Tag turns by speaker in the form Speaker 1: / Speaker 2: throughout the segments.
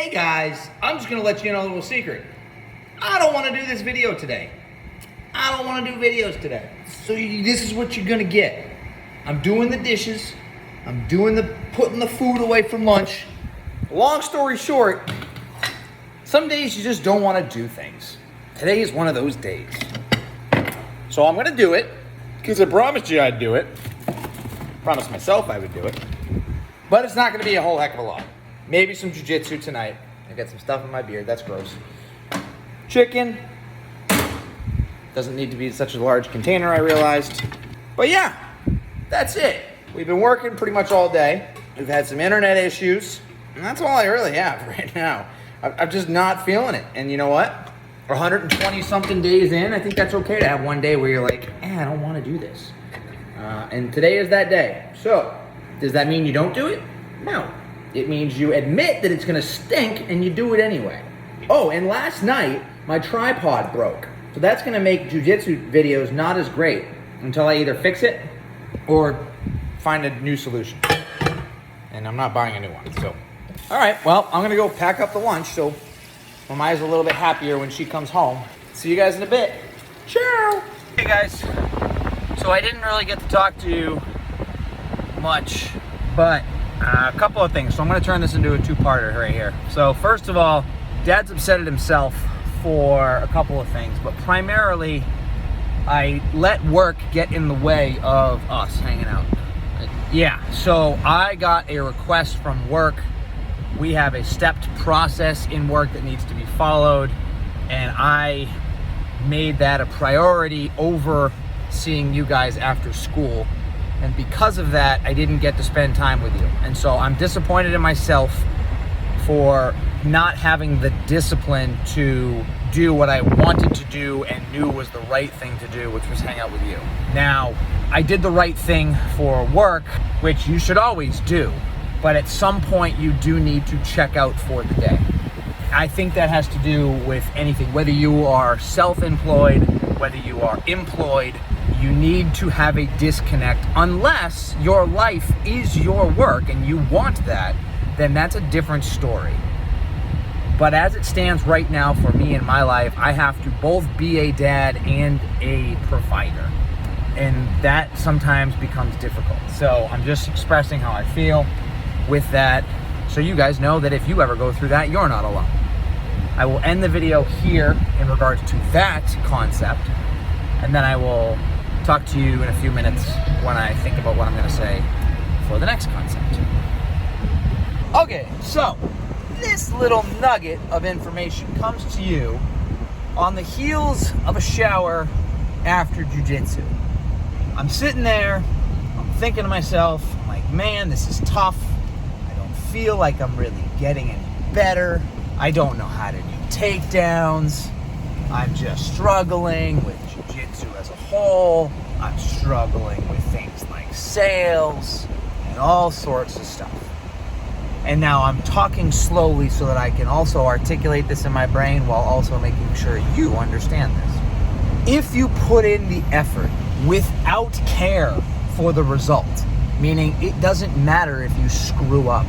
Speaker 1: Hey guys, I'm just gonna let you in on a little secret. I don't wanna do this video today. I don't wanna do videos today. So this is what you're gonna get. I'm doing the dishes. I'm doing putting the food away from lunch. Long story short, some days you just don't wanna do things. Today is one of those days. So I'm gonna do it, because I promised you I'd do it. Promised myself I would do it. But it's not gonna be a whole heck of a lot. Maybe some jiu-jitsu tonight. I got some stuff in my beard, that's gross. Chicken. Doesn't need to be such a large container, I realized. But yeah, that's it. We've been working pretty much all day. We've had some internet issues, and that's all I really have right now. I'm just not feeling it. And you know what? 120 something days in, I think that's okay to have one day where you're like, I don't want to do this. And today is that day. So, does that mean you don't do it? No. It means you admit that it's gonna stink and you do it anyway. Oh, and last night, my tripod broke. So that's gonna make jiu-jitsu videos not as great until I either fix it or find a new solution. And I'm not buying a new one, so. All right, well, I'm gonna go pack up the lunch so Mamaya's a little bit happier when she comes home. See you guys in a bit. Ciao. Hey guys, so I didn't really get to talk to you much, but a couple of things. So I'm going to turn this into a two-parter right here. So first of all, Dad's upset at himself for a couple of things, but primarily I let work get in the way of us hanging out. Yeah, so I got a request from work. We have a stepped process in work that needs to be followed, and I made that a priority over seeing you guys after school. And because of that, I didn't get to spend time with you. And so I'm disappointed in myself for not having the discipline to do what I wanted to do and knew was the right thing to do, which was hang out with you. Now, I did the right thing for work, which you should always do. But at some point, you do need to check out for the day. I think that has to do with anything, whether you are self-employed, whether you are employed. You need to have a disconnect. Unless your life is your work and you want that, then that's a different story. But as it stands right now for me in my life, I have to both be a dad and a provider. And that sometimes becomes difficult. So I'm just expressing how I feel with that, so you guys know that if you ever go through that, you're not alone. I will end the video here in regards to that concept, and then I will talk to you in a few minutes when I think about what I'm going to say for the next concept. Okay, so this little nugget of information comes to you on the heels of a shower after jiu-jitsu. I'm sitting there, I'm thinking to myself, I'm like, man, this is tough. I don't feel like I'm really getting any better. I don't know how to do takedowns. I'm just struggling with jiu-jitsu as a whole. I'm struggling with things like sales and all sorts of stuff. And now I'm talking slowly so that I can also articulate this in my brain while also making sure you understand this. If you put in the effort without care for the result, meaning it doesn't matter if you screw up,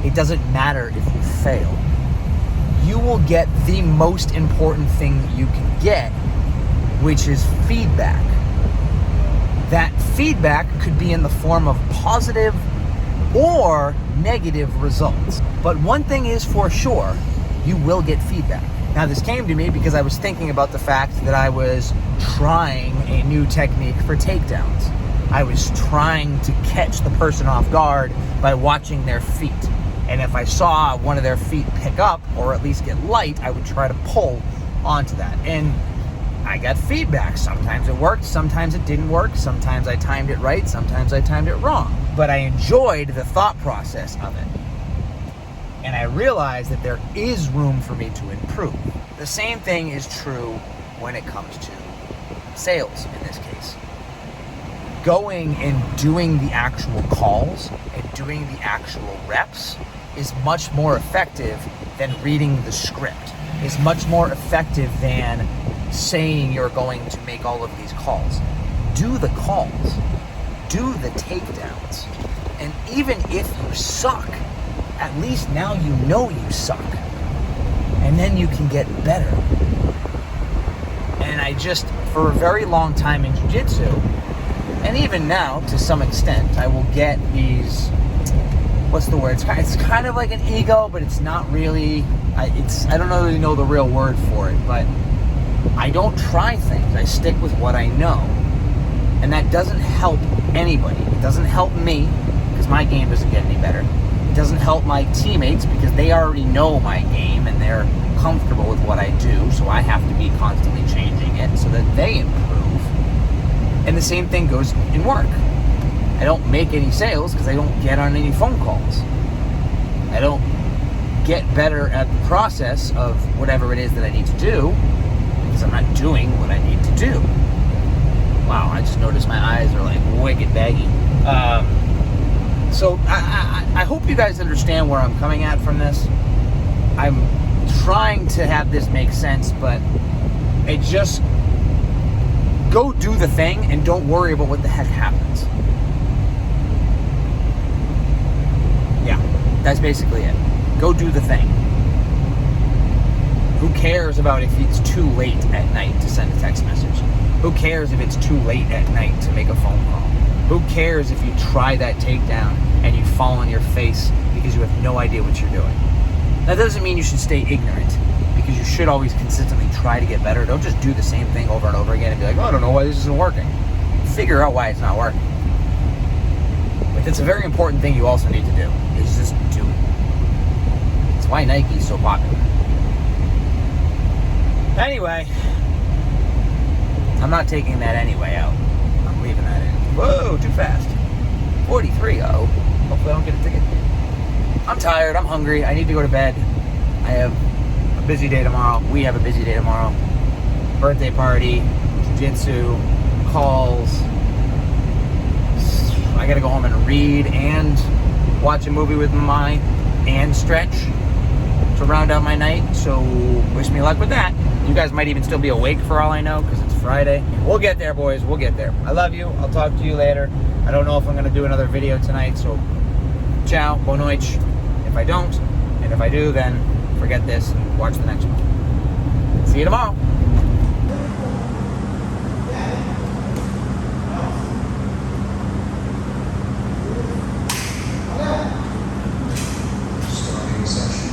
Speaker 1: it doesn't matter if you fail, you will get the most important thing that you can get, which is feedback. That feedback could be in the form of positive or negative results. But one thing is for sure, you will get feedback. Now, this came to me because I was thinking about the fact that I was trying a new technique for takedowns. I was trying to catch the person off guard by watching their feet. And if I saw one of their feet pick up, or at least get light, I would try to pull onto that. And I got feedback. Sometimes it worked, sometimes it didn't work, sometimes I timed it right, sometimes I timed it wrong. But I enjoyed the thought process of it. And I realized that there is room for me to improve. The same thing is true when it comes to sales in this case. Going and doing the actual calls and doing the actual reps is much more effective than reading the script. Is much more effective than saying you're going to make all of these calls. Do the calls. Do the takedowns. And even if you suck, at least now you know you suck.
Speaker 2: and then you can get better. And I just, for a very long time in jiu-jitsu, and even now to some extent, I will get these, what's the word? It's kind of like an ego, but it's not really. I don't really know the real word for it, but I don't try things. I stick with what I know. And that doesn't help anybody. It doesn't help me, because my game doesn't get any better. It doesn't help my teammates, because they already know my game and they're comfortable with what I do, so I have to be constantly changing it so that they improve. And the same thing goes in work. I don't make any sales because I don't get on any phone calls. I don't get better at the process of whatever it is that I need to do because I'm not doing what I need to do. Wow, I just noticed my eyes are like wicked baggy. So I hope you guys understand where I'm coming at from this. I'm trying to have this make sense, but it just, go do the thing and don't worry about what the heck happens. Yeah, that's basically it. Go do the thing. Who cares about if it's too late at night to send a text message? Who cares if it's too late at night to make a phone call? Who cares if you try that takedown and you fall on your face because you have no idea what you're doing? That doesn't mean you should stay ignorant, because you should always consistently try to get better. Don't just do the same thing over and over again and be like, oh, I don't know why this isn't working. Figure out why it's not working. But it's a very important thing you also need to do, is just do it. It's why Nike is so popular. Anyway, I'm not taking that anyway out. I'm leaving that in. Whoa, too fast. 43, oh. Hopefully I don't get a ticket. I'm tired, I'm hungry, I need to go to bed. I have a busy day tomorrow. We have a busy day tomorrow. Birthday party, jiu-jitsu, calls. I gotta go home and read and watch a movie with Mai and stretch to round out my night. So wish me luck with that. You guys might even still be awake for all I know, because it's Friday. We'll get there, boys. We'll get there. I love you. I'll talk to you later. I don't know if I'm gonna do another video tonight, so ciao, boa noite. If I don't, and if I do, then forget this and watch the next one. See you tomorrow.
Speaker 3: Starting session.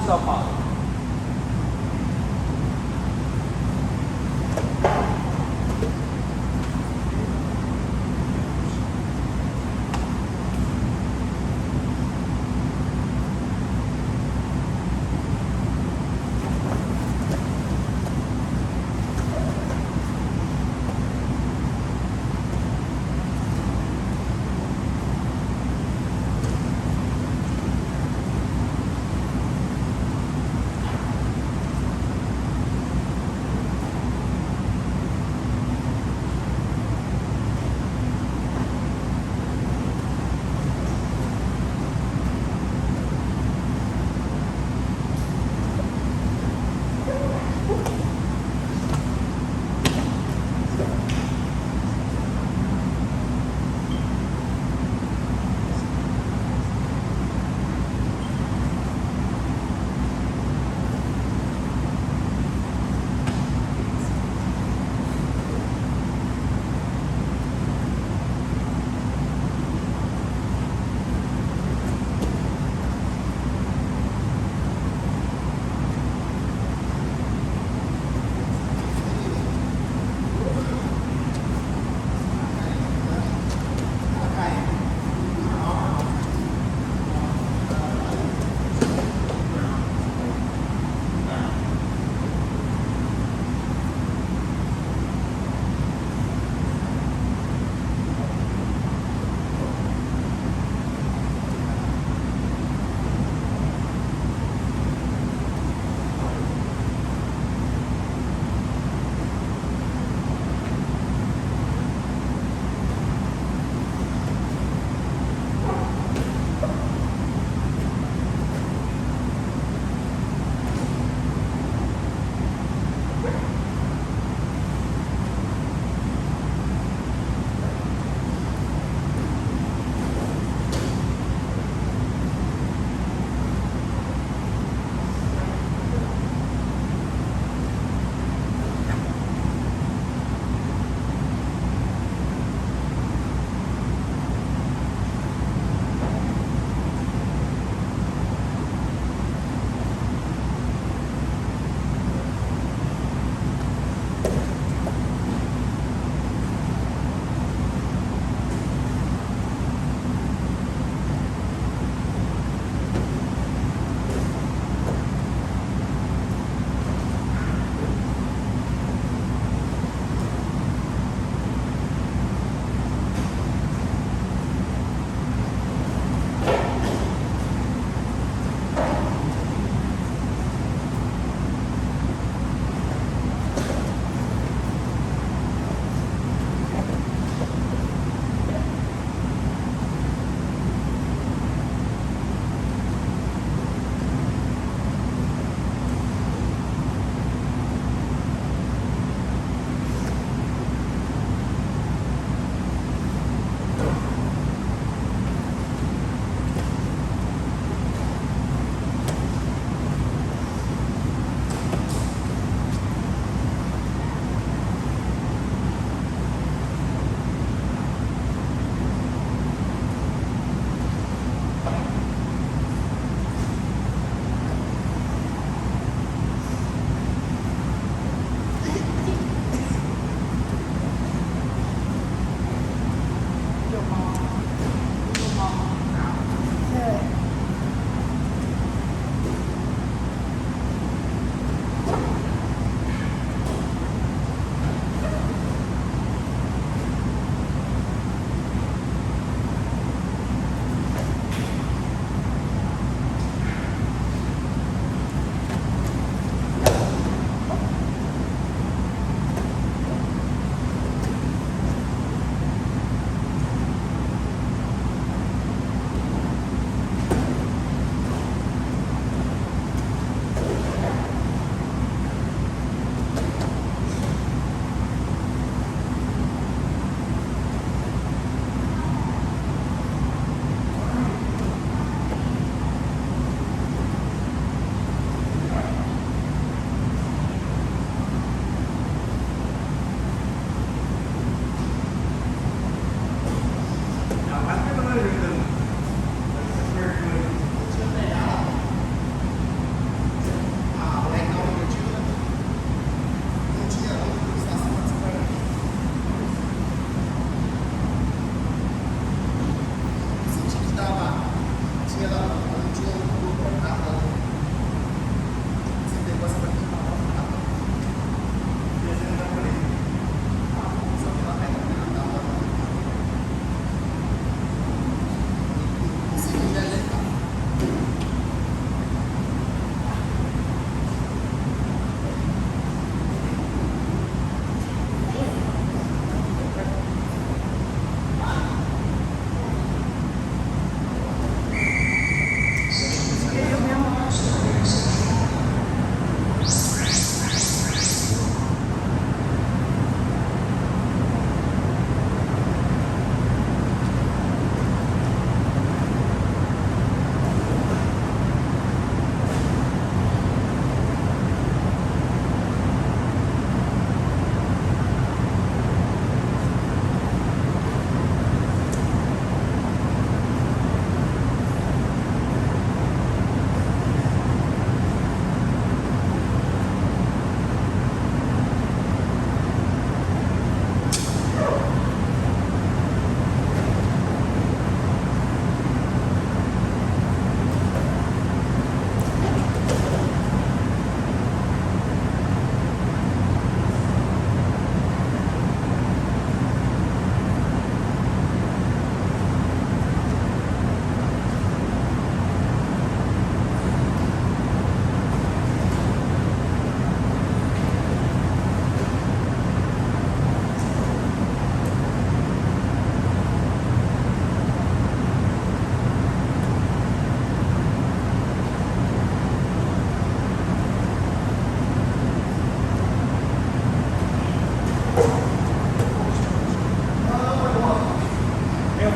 Speaker 1: yourself positive.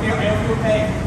Speaker 3: feel pain.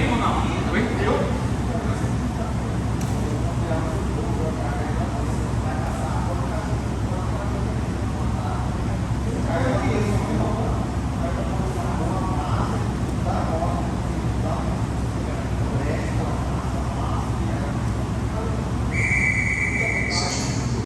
Speaker 1: Primo no.